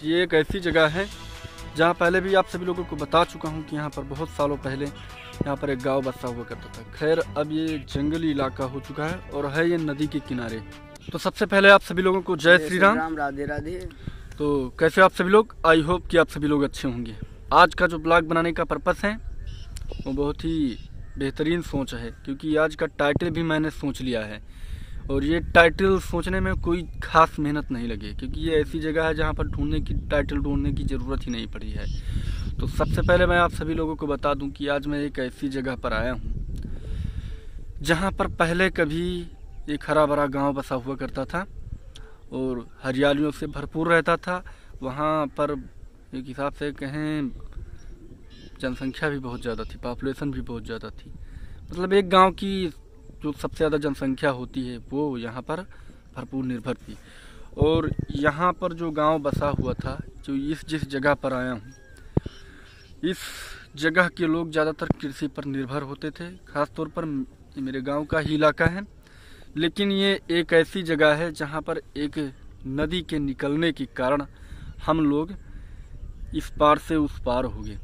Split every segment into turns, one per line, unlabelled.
But ये एक ऐसी जगह है जहाँ पहले भी आप सभी लोगों को बता चुका हूँ कि यहाँ पर बहुत सालों पहले यहाँ पर एक गांव बसा हुआ करता था। खैर अब ये जंगली इलाका हो चुका है और है ये नदी के किनारे। तो सबसे पहले आप सभी लोगों को जय श्री राम,
राधे राधे।
तो कैसे आप सभी लोग? आई होप कि आप सभी लोग अच्छे होंगे। आज का जो ब्लॉग बनाने का पर्पस है वो बहुत ही बेहतरीन सोच है, क्योंकि आज का टाइटल भी मैंने सोच लिया है और ये टाइटल सोचने में कोई खास मेहनत नहीं लगी, क्योंकि ये ऐसी जगह है जहाँ पर टाइटल ढूंढने की ज़रूरत ही नहीं पड़ी है। तो सबसे पहले मैं आप सभी लोगों को बता दूं कि आज मैं एक ऐसी जगह पर आया हूँ जहाँ पर पहले कभी एक हरा भरा गांव बसा हुआ करता था और हरियालियों से भरपूर रहता था। वहाँ पर एक हिसाब से कहें जनसंख्या भी बहुत ज़्यादा थी, पॉपुलेशन भी बहुत ज़्यादा थी। मतलब एक गांव की जो सबसे ज़्यादा जनसंख्या होती है वो यहाँ पर भरपूर निर्भर थी। और यहाँ पर जो गांव बसा हुआ था, जो जिस जगह पर आया हूँ, इस जगह के लोग ज़्यादातर कृषि पर निर्भर होते थे। ख़ास तौर पर मेरे गांव का ही इलाका है, लेकिन ये एक ऐसी जगह है जहाँ पर एक नदी के निकलने के कारण हम लोग इस पार से उस पार हो गए।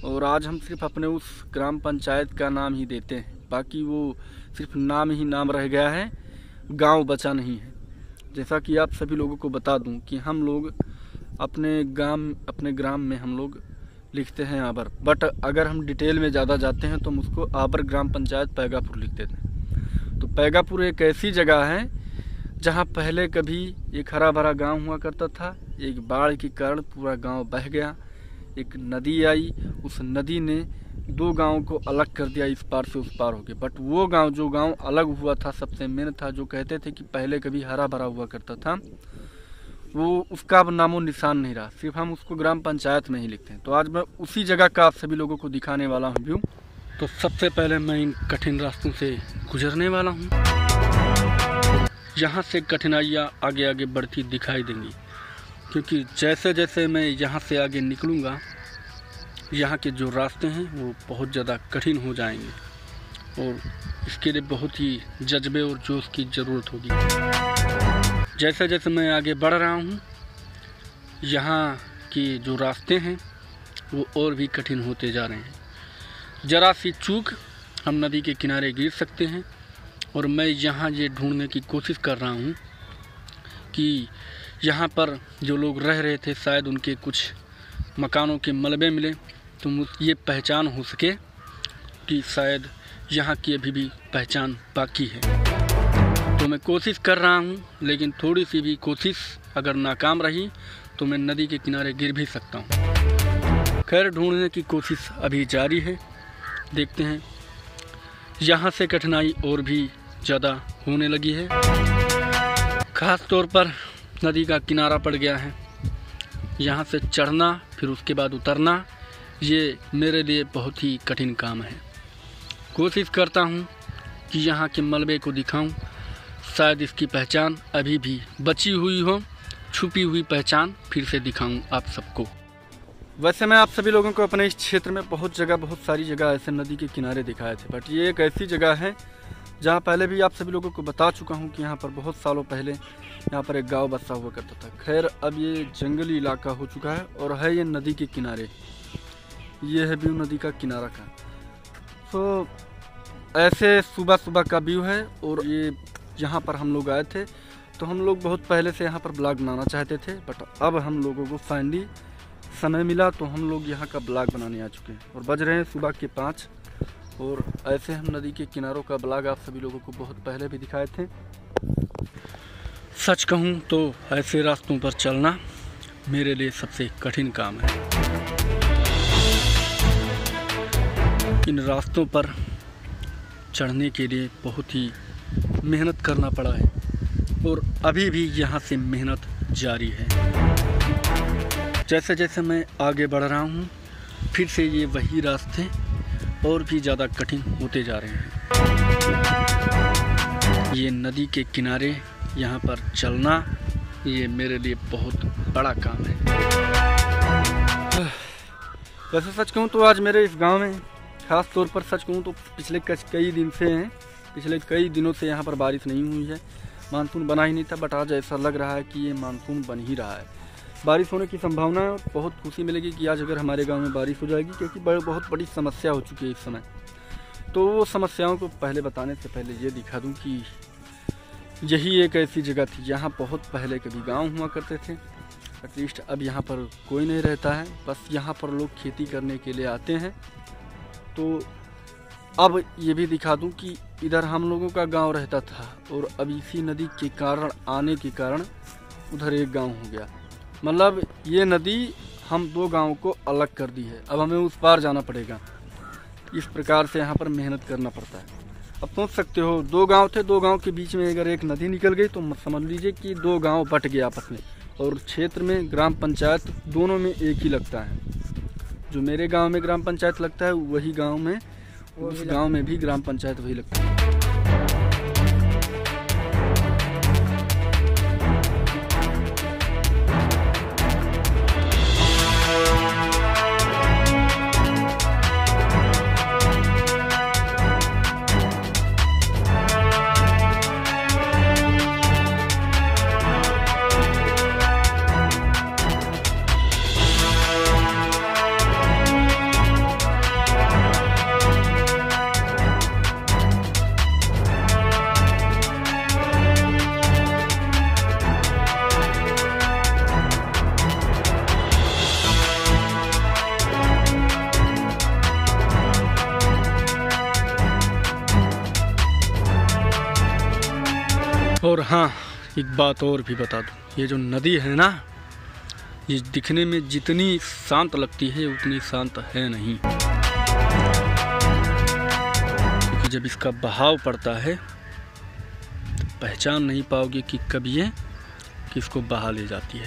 और आज हम सिर्फ अपने उस ग्राम पंचायत का नाम ही देते हैं, बाकी वो सिर्फ नाम ही नाम रह गया है, गांव बचा नहीं है। जैसा कि आप सभी लोगों को बता दूं कि हम लोग अपने ग्राम में हम लोग लिखते हैं आबर, बट अगर हम डिटेल में ज़्यादा जाते हैं तो हम उसको आबर ग्राम पंचायत पैगापुर लिख देते हैं। तो पैगापुर एक ऐसी जगह है जहां पहले कभी एक हरा भरा गांव हुआ करता था। एक बाढ़ के कारण पूरा गांव बह गया, एक नदी आई, उस नदी ने दो गांवों को अलग कर दिया, इस पार से उस पार हो गए। बट वो गांव जो गांव अलग हुआ था, सबसे मेन था, जो कहते थे कि पहले कभी हरा भरा हुआ करता था, वो उसका अब नामो निशान नहीं रहा। सिर्फ हम उसको ग्राम पंचायत में ही लिखते हैं। तो आज मैं उसी जगह का आप सभी लोगों को दिखाने वाला हूँ व्यू। तो सबसे पहले मैं इन कठिन रास्तों से गुजरने वाला हूँ। यहाँ से कठिनाइयाँ आगे आगे बढ़ती दिखाई देंगी, क्योंकि जैसे जैसे मैं यहाँ से आगे निकलूँगा, यहाँ के जो रास्ते हैं वो बहुत ज़्यादा कठिन हो जाएंगे और इसके लिए बहुत ही जज्बे और जोश की ज़रूरत होगी। जैसे जैसे मैं आगे बढ़ रहा हूँ, यहाँ के जो रास्ते हैं वो और भी कठिन होते जा रहे हैं। ज़रा सी चूक हम नदी के किनारे गिर सकते हैं। और मैं यहाँ ये ढूंढने की कोशिश कर रहा हूँ कि यहाँ पर जो लोग रह रहे थे, शायद उनके कुछ मकानों के मलबे मिले तो ये पहचान हो सके कि शायद यहाँ की अभी भी पहचान बाकी है। तो मैं कोशिश कर रहा हूँ, लेकिन थोड़ी सी भी कोशिश अगर नाकाम रही तो मैं नदी के किनारे गिर भी सकता हूँ। खैर, ढूंढने की कोशिश अभी जारी है, देखते हैं। यहाँ से कठिनाई और भी ज़्यादा होने लगी है। ख़ास तौर पर नदी का किनारा पड़ गया है। यहाँ से चढ़ना फिर उसके बाद उतरना, ये मेरे लिए बहुत ही कठिन काम है। कोशिश करता हूँ कि यहाँ के मलबे को दिखाऊं, शायद इसकी पहचान अभी भी बची हुई हो, छुपी हुई पहचान फिर से दिखाऊं आप सबको। वैसे मैं आप सभी लोगों को अपने इस क्षेत्र में बहुत सारी जगह ऐसे नदी के किनारे दिखाए थे, बट ये एक ऐसी जगह है जहाँ पहले भी आप सभी लोगों को बता चुका हूँ कि यहाँ पर बहुत सालों पहले यहाँ पर एक गांव बसा हुआ करता था। खैर अब ये जंगली इलाका हो चुका है और है ये नदी के किनारे। ये है व्यू नदी का किनारा का। तो ऐसे सुबह सुबह का व्यू है। और ये यहाँ पर हम लोग आए थे, तो हम लोग बहुत पहले से यहाँ पर ब्लॉग बनाना चाहते थे, बट अब हम लोगों को फाइनली समय मिला तो हम लोग यहाँ का ब्लॉग बनाने आ चुके हैं। और बज रहे हैं सुबह के 5 और ऐसे हम नदी के किनारों का ब्लॉग आप सभी लोगों को बहुत पहले भी दिखाए थे। सच कहूँ तो ऐसे रास्तों पर चलना मेरे लिए सबसे कठिन काम है। इन रास्तों पर चढ़ने के लिए बहुत ही मेहनत करना पड़ा है और अभी भी यहाँ से मेहनत जारी है। जैसे जैसे मैं आगे बढ़ रहा हूँ, फिर से ये वही रास्ते और भी ज़्यादा कठिन होते जा रहे हैं। ये नदी के किनारे यहाँ पर चलना, ये मेरे लिए बहुत बड़ा काम है। वैसे सच कहूँ तो आज मेरे इस गांव में, ख़ास तौर पर सच कहूँ तो पिछले कई दिनों से यहाँ पर बारिश नहीं हुई है। मानसून बना ही नहीं था, बट आज ऐसा लग रहा है कि ये मानसून बन ही रहा है। बारिश होने की संभावना है। बहुत खुशी मिलेगी कि आज अगर हमारे गांव में बारिश हो जाएगी, क्योंकि बहुत बड़ी समस्या हो चुकी है इस समय। तो वो समस्याओं को पहले बताने से पहले ये दिखा दूं कि यही एक ऐसी जगह थी जहाँ बहुत पहले कभी गांव हुआ करते थे। एटलीस्ट अब यहाँ पर कोई नहीं रहता है, बस यहाँ पर लोग खेती करने के लिए आते हैं। तो अब ये भी दिखा दूं कि इधर हम लोगों का गांव रहता था और अब इसी नदी के कारण आने के कारण उधर एक गांव हो गया। मतलब ये नदी हम 2 गांव को अलग कर दी है। अब हमें उस पार जाना पड़ेगा। इस प्रकार से यहाँ पर मेहनत करना पड़ता है। अब सोच सकते हो 2 गांव थे, 2 गांव के बीच में अगर एक नदी निकल गई तो समझ लीजिए कि 2 गांव बट गए आपस में। और क्षेत्र में ग्राम पंचायत दोनों में एक ही लगता है। जो मेरे गांव में ग्राम पंचायत लगता है वही गांव में, उस गांव में भी ग्राम पंचायत वही लगता है। और हाँ, एक बात और भी बता दूँ, ये जो नदी है ना, ये दिखने में जितनी शांत लगती है उतनी शांत है नहीं। क्योंकि जब इसका बहाव पड़ता है तो पहचान नहीं पाओगे कि कब ये किसको बहा ले जाती है।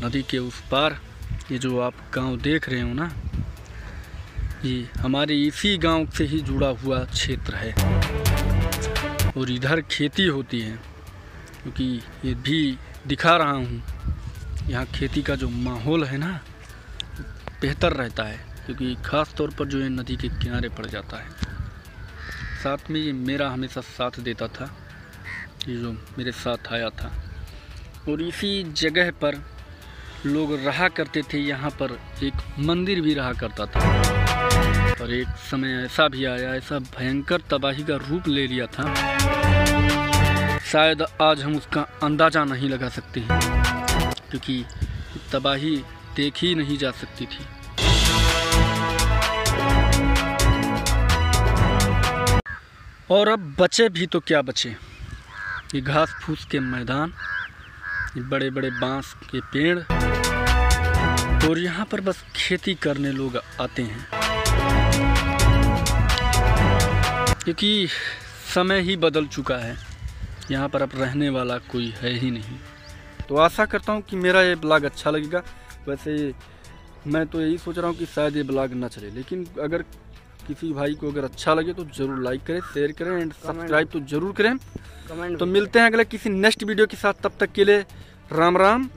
नदी के उस पार ये जो आप गांव देख रहे हो ना, ये हमारे इसी गांव से ही जुड़ा हुआ क्षेत्र है। और इधर खेती होती है, क्योंकि ये भी दिखा रहा हूँ, यहाँ खेती का जो माहौल है ना बेहतर रहता है, क्योंकि ख़ास तौर पर जो है नदी के किनारे पड़ जाता है। साथ में ये मेरा हमेशा साथ देता था, ये जो मेरे साथ आया था। और इसी जगह पर लोग रहा करते थे। यहाँ पर एक मंदिर भी रहा करता था। और एक समय ऐसा भी आया, ऐसा भयंकर तबाही का रूप ले लिया था, शायद आज हम उसका अंदाज़ा नहीं लगा सकते हैं, क्योंकि तबाही देखी नहीं जा सकती थी। और अब बचे भी तो क्या बचे, ये घास फूस के मैदान, ये बड़े बड़े बांस के पेड़, और यहाँ पर बस खेती करने लोग आते हैं, क्योंकि समय ही बदल चुका है। यहाँ पर अब रहने वाला कोई है ही नहीं। तो आशा करता हूँ कि मेरा ये ब्लॉग अच्छा लगेगा। वैसे मैं तो यही सोच रहा हूँ कि शायद ये ब्लॉग ना चले, लेकिन अगर किसी भाई को अगर अच्छा लगे तो ज़रूर लाइक करें, शेयर करें एंड सब्सक्राइब तो ज़रूर करें। तो मिलते हैं अगले किसी नेक्स्ट वीडियो के साथ। तब तक के लिए राम राम,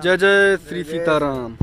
जय जय श्री सीताराम।